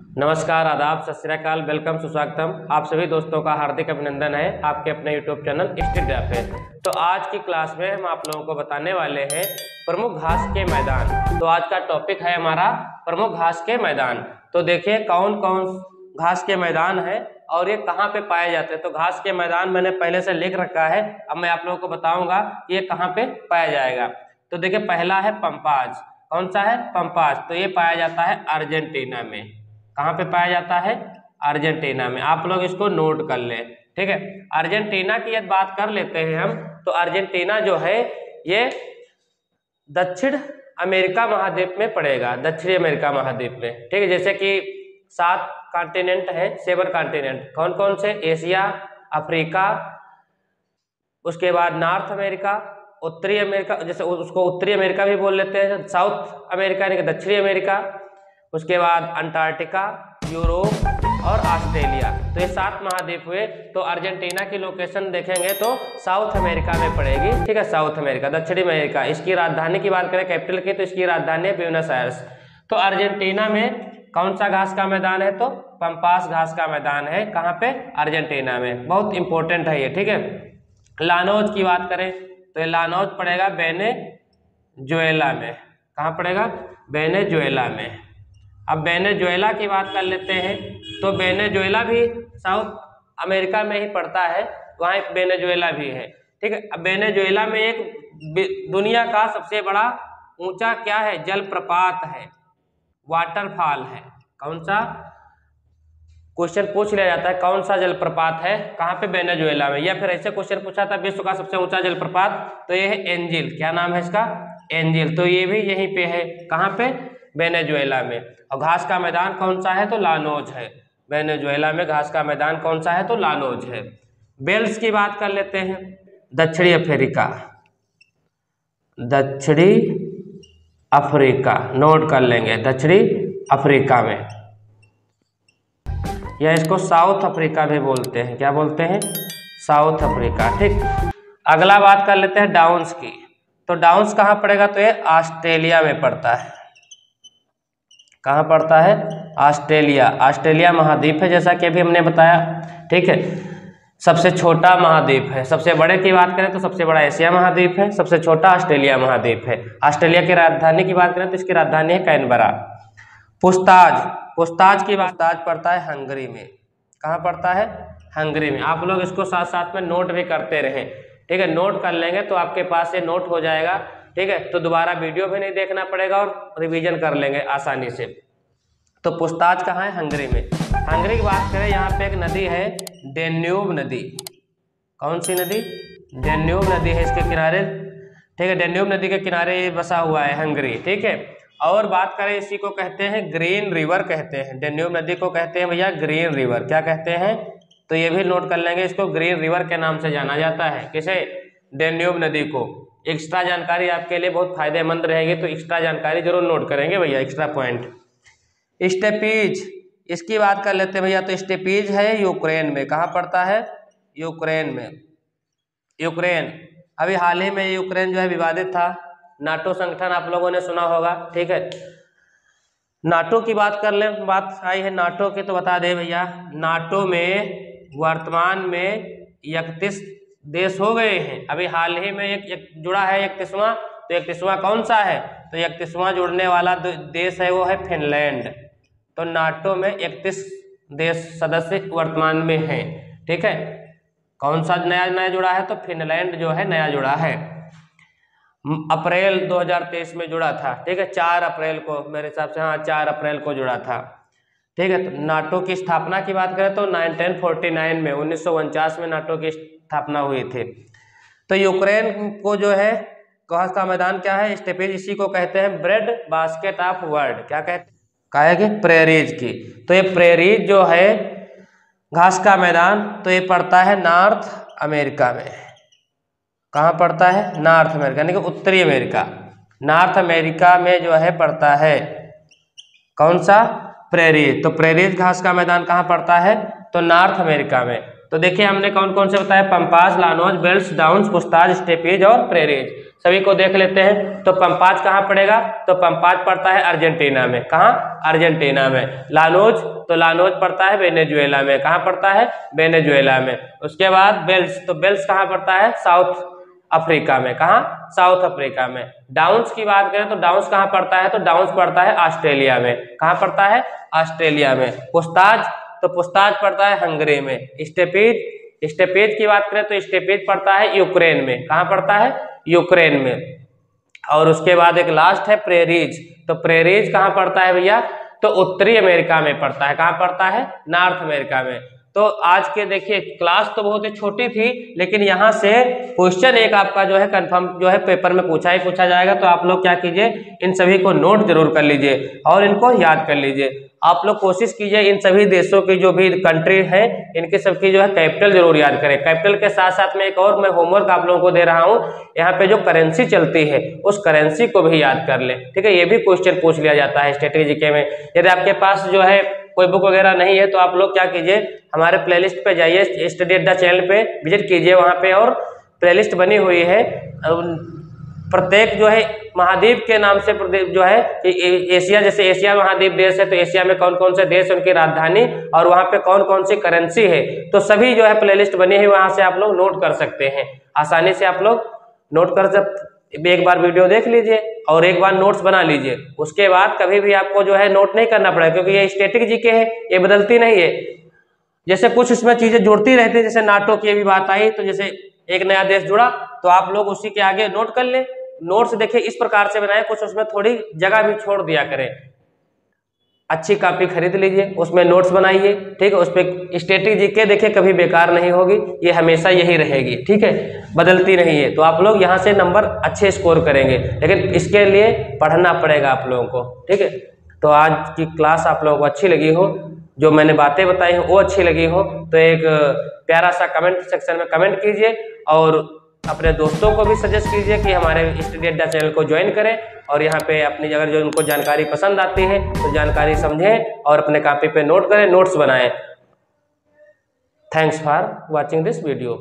नमस्कार, आदाब, सत श्री अकाल, वेलकम, सुस्वागतम। आप सभी दोस्तों का हार्दिक अभिनंदन है आपके अपने यूट्यूब चैनल स्टडी पे। तो आज की क्लास में हम आप लोगों को बताने वाले हैं प्रमुख घास के मैदान। तो आज का टॉपिक है हमारा प्रमुख घास के मैदान। तो देखिए कौन कौन घास के मैदान है और ये कहाँ पे पाए जाते हैं। तो घास के मैदान मैंने पहले से लिख रखा है, अब मैं आप लोगों को बताऊंगा कि ये कहाँ पे पाया जाएगा। तो देखिए पहला है पंपाज। कौन सा है? पंपाज। तो ये पाया जाता है अर्जेंटीना में। कहाँ पे पाया जाता है? अर्जेंटीना में। आप लोग इसको नोट कर लें, ठीक है। अर्जेंटीना की यदि बात कर लेते हैं हम, तो अर्जेंटीना जो है ये दक्षिण अमेरिका महाद्वीप में पड़ेगा, दक्षिणी अमेरिका महाद्वीप में, ठीक है। जैसे कि 7 कॉन्टिनेंट है, 7 कॉन्टिनेंट कौन कौन से? एशिया, अफ्रीका, उसके बाद नॉर्थ अमेरिका, उत्तरी अमेरिका, जैसे उसको उत्तरी अमेरिका भी बोल लेते हैं, साउथ अमेरिका यानी कि दक्षिणी अमेरिका, उसके बाद अंटार्कटिका, यूरोप और ऑस्ट्रेलिया। तो ये 7 महाद्वीप हुए। तो अर्जेंटीना की लोकेशन देखेंगे तो साउथ अमेरिका में पड़ेगी, ठीक है। साउथ अमेरिका, दक्षिणी अमेरिका। इसकी राजधानी की बात करें कैपिटल की, तो इसकी राजधानी है ब्यूनस आयर्स। तो अर्जेंटीना में कौन सा घास का मैदान है? तो पंपास घास का मैदान है। कहाँ पे? अर्जेंटीना में। बहुत इंपॉर्टेंट है ये, ठीक है। लानोज की बात करें तो ये लानोज पड़ेगा वेनेजुएला में। कहाँ पड़ेगा? वेनेजुएला में। अब वेनेजुएला की बात कर लेते हैं, तो वेनेजुएला भी साउथ अमेरिका में ही पड़ता है, वहाँ एक वेनेजुएला भी है, ठीक है। अब वेनेजुएला में एक दुनिया का सबसे बड़ा ऊंचा क्या है? जलप्रपात है, वाटरफॉल है। कौन सा? क्वेश्चन पूछ लिया जाता है कौन सा जलप्रपात है, कहाँ पे? वेनेजुएला में। या फिर ऐसे क्वेश्चन पूछा था विश्व का सबसे ऊंचा जलप्रपात, तो ये है एंजिल। क्या नाम है इसका? एंजिल। तो ये भी यहीं पे है। कहाँ पे? वेनेजुएला में। और घास का मैदान कौन सा है? तो लानोज है। वेनेजुएला में घास का मैदान कौन सा है? तो लानोज है। बेल्स की बात कर लेते हैं। दक्षिणी अफ्रीका, दक्षिणी अफ्रीका नोट कर लेंगे, दक्षिणी अफ्रीका में, या इसको साउथ अफ्रीका भी बोलते हैं। क्या बोलते हैं? साउथ अफ्रीका, ठीक। अगला बात कर लेते हैं डाउन्स की। तो डाउन्स कहाँ पड़ेगा? तो ये ऑस्ट्रेलिया में पड़ता है। कहाँ पड़ता है? ऑस्ट्रेलिया। ऑस्ट्रेलिया महाद्वीप है, जैसा कि अभी हमने बताया, ठीक है। सबसे छोटा महाद्वीप है। सबसे बड़े की बात करें तो सबसे बड़ा एशिया महाद्वीप है, सबसे छोटा ऑस्ट्रेलिया महाद्वीप है। ऑस्ट्रेलिया की राजधानी की बात करें तो इसकी राजधानी है कैनबरा। पुछताछ, पुछताछ की बात, ताज पड़ता है हंगरी में। कहाँ पड़ता है? हंगरी में। आप लोग इसको साथ साथ में नोट भी करते रहें, ठीक है। नोट कर लेंगे तो आपके पास ये नोट हो जाएगा, ठीक है। तो दोबारा वीडियो भी नहीं देखना पड़ेगा और रिवीजन कर लेंगे आसानी से। तो पूछताछ कहाँ है? हंगरी में। हंगरी की बात करें, यहाँ पे एक नदी है डेन्यूब नदी। कौन सी नदी? डेन्यूब नदी है इसके किनारे, ठीक है। डेन्यूब नदी के किनारे ये बसा हुआ है हंगरी, ठीक है। और बात करें, इसी को कहते हैं ग्रीन रिवर कहते हैं। डेन्यूब नदी को कहते हैं भैया ग्रीन रिवर। क्या कहते हैं? तो ये भी नोट कर लेंगे, इसको ग्रीन रिवर के नाम से जाना जाता है। किसे? डेन्यूब नदी को। एक्स्ट्रा जानकारी आपके लिए बहुत फायदेमंद रहेगी, तो एक्स्ट्रा जानकारी जरूर नोट करेंगे भैया, एक्स्ट्रा पॉइंट। स्टेपीज, इसकी बात कर लेते हैं भैया। तो स्टेपीज है यूक्रेन में। कहाँ पड़ता है? यूक्रेन में। यूक्रेन अभी हाल ही में यूक्रेन जो है विवादित था। नाटो संगठन आप लोगों ने सुना होगा, ठीक है। नाटो की बात कर ले, बात आई है नाटो की, तो बता दें भैया, नाटो में वर्तमान में 31 देश हो गए हैं। अभी हाल ही में एक जुड़ा है 31वां। तो 31वां कौन सा है? तो 31वां जुड़ने वाला देश है वो है फिनलैंड। तो नाटो में 31 देश सदस्य वर्तमान में हैं, ठीक है। कौन सा नया जुड़ा है? तो फिनलैंड जो है नया जुड़ा है, अप्रैल 2023 में जुड़ा था, ठीक है। 4 अप्रैल को मेरे हिसाब से, हाँ 4 अप्रैल को जुड़ा था, ठीक है। तो नाटो की स्थापना की बात करें तो 1949 में, 1949 में नाटो की स्थापना हुई थी। तो यूक्रेन को जो है घास का मैदान क्या है? स्टेपेज। इसी को कहते हैं ब्रेड बास्केट ऑफ वर्ल्ड। क्या कहते हैं? कहेंगे प्रेरीज की। तो ये प्रेरीज जो है घास का मैदान, तो ये पड़ता है नॉर्थ अमेरिका में। कहाँ पड़ता है? नॉर्थ अमेरिका यानी कि उत्तरी अमेरिका। नॉर्थ अमेरिका में जो है पड़ता है कौन सा? प्रेरीज। तो प्रेरीज घास का मैदान कहाँ पड़ता है? तो नॉर्थ अमेरिका में। तो देखिए हमने कौन कौन से बताया, पंपाज, लानोज, बेल्स, डाउन्स, पुस्ताज, स्टेपेज और प्रेरीज। सभी को देख लेते हैं। तो पंपाज कहाँ पड़ेगा, तो पंपाज पड़ता है अर्जेंटीना में। कहाँ, अर्जेंटीना में। लानोज, तो लानोज पड़ता है वेनेजुएला में। कहाँ पड़ता है, वेनेजुएला में। उसके बाद बेल्स, तो बेल्स कहाँ पड़ता है, साउथ अफ्रीका में। कहाँ, साउथ अफ्रीका में। डाउन्स की बात करें तो डाउन्स कहाँ पड़ता है, तो डाउन्स पड़ता है ऑस्ट्रेलिया में। कहाँ पड़ता है, ऑस्ट्रेलिया में। पुस्ताज, तो पुस्ताज पड़ता है हंगरी में। स्टेपेज, स्टेपेज की बात करें तो स्टेपेज पड़ता है यूक्रेन में। कहाँ पड़ता है, यूक्रेन में। और उसके बाद एक लास्ट है प्रेरीज, तो प्रेरीज कहाँ पड़ता है भैया, तो उत्तरी अमेरिका में पड़ता है। कहाँ पड़ता है, नॉर्थ अमेरिका में। तो आज के देखिए क्लास तो बहुत ही छोटी थी, लेकिन यहाँ से क्वेश्चन एक आपका जो है कंफर्म जो है पेपर में पूछा ही पूछा जाएगा। तो आप लोग क्या कीजिए, इन सभी को नोट जरूर कर लीजिए और इनको याद कर लीजिए। आप लोग कोशिश कीजिए इन सभी देशों की जो भी कंट्री है इनके सबकी जो है कैपिटल जरूर याद करें। कैपिटल के साथ साथ में एक और मैं होमवर्क आप लोगों को दे रहा हूँ, यहाँ पे जो करेंसी चलती है उस करेंसी को भी याद कर लें। ठीक है, ये भी क्वेश्चन पूछ लिया जाता है स्टैटिक जीके में। यदि आपके पास जो है कोई बुक वगैरह नहीं है तो आप लोग क्या कीजिए, हमारे प्लेलिस्ट पे जाइए, स्टडी अड्डा चैनल पे विजिट कीजिए, वहाँ पे और प्लेलिस्ट बनी हुई है। प्रत्येक जो है महाद्वीप के नाम से जो है एशिया, जैसे एशिया महाद्वीप देश है तो एशिया में कौन कौन से देश, उनकी राजधानी और वहाँ पे कौन कौन सी करेंसी है, तो सभी जो है प्लेलिस्ट बनी है, वहाँ से आप लोग नोट कर सकते हैं। आसानी से आप लोग नोट कर सकते, एक बार वीडियो देख लीजिए और एक बार नोट्स बना लीजिए। उसके बाद कभी भी आपको जो है नोट नहीं करना पड़ेगा, क्योंकि ये स्टैटिक जीके है, ये बदलती नहीं है। जैसे कुछ इसमें चीजें जुड़ती रहती है, जैसे नाटो की भी बात आई तो जैसे एक नया देश जुड़ा तो आप लोग उसी के आगे नोट कर ले। नोट्स देखिए इस प्रकार से बनाए, कुछ उसमें थोड़ी जगह भी छोड़ दिया करें। अच्छी कॉपी खरीद लीजिए, उसमें नोट्स बनाइए। ठीक है, उस पर स्टैटिक जीके देखिए कभी बेकार नहीं होगी, ये हमेशा यही रहेगी। ठीक है, बदलती नहीं है। तो आप लोग यहाँ से नंबर अच्छे स्कोर करेंगे, लेकिन इसके लिए पढ़ना पड़ेगा आप लोगों को। ठीक है, तो आज की क्लास आप लोगों को अच्छी लगी हो, जो मैंने बातें बताई हैं वो अच्छी लगी हो तो एक प्यारा सा कमेंट सेक्शन में कमेंट कीजिए और अपने दोस्तों को भी सजेस्ट कीजिए कि हमारे स्टडी अड्डा चैनल को ज्वाइन करें और यहाँ पे अपनी अगर जो उनको जानकारी पसंद आती है तो जानकारी समझें और अपने कॉपी पे नोट करें, नोट्स बनाएं। Thanks for watching this video.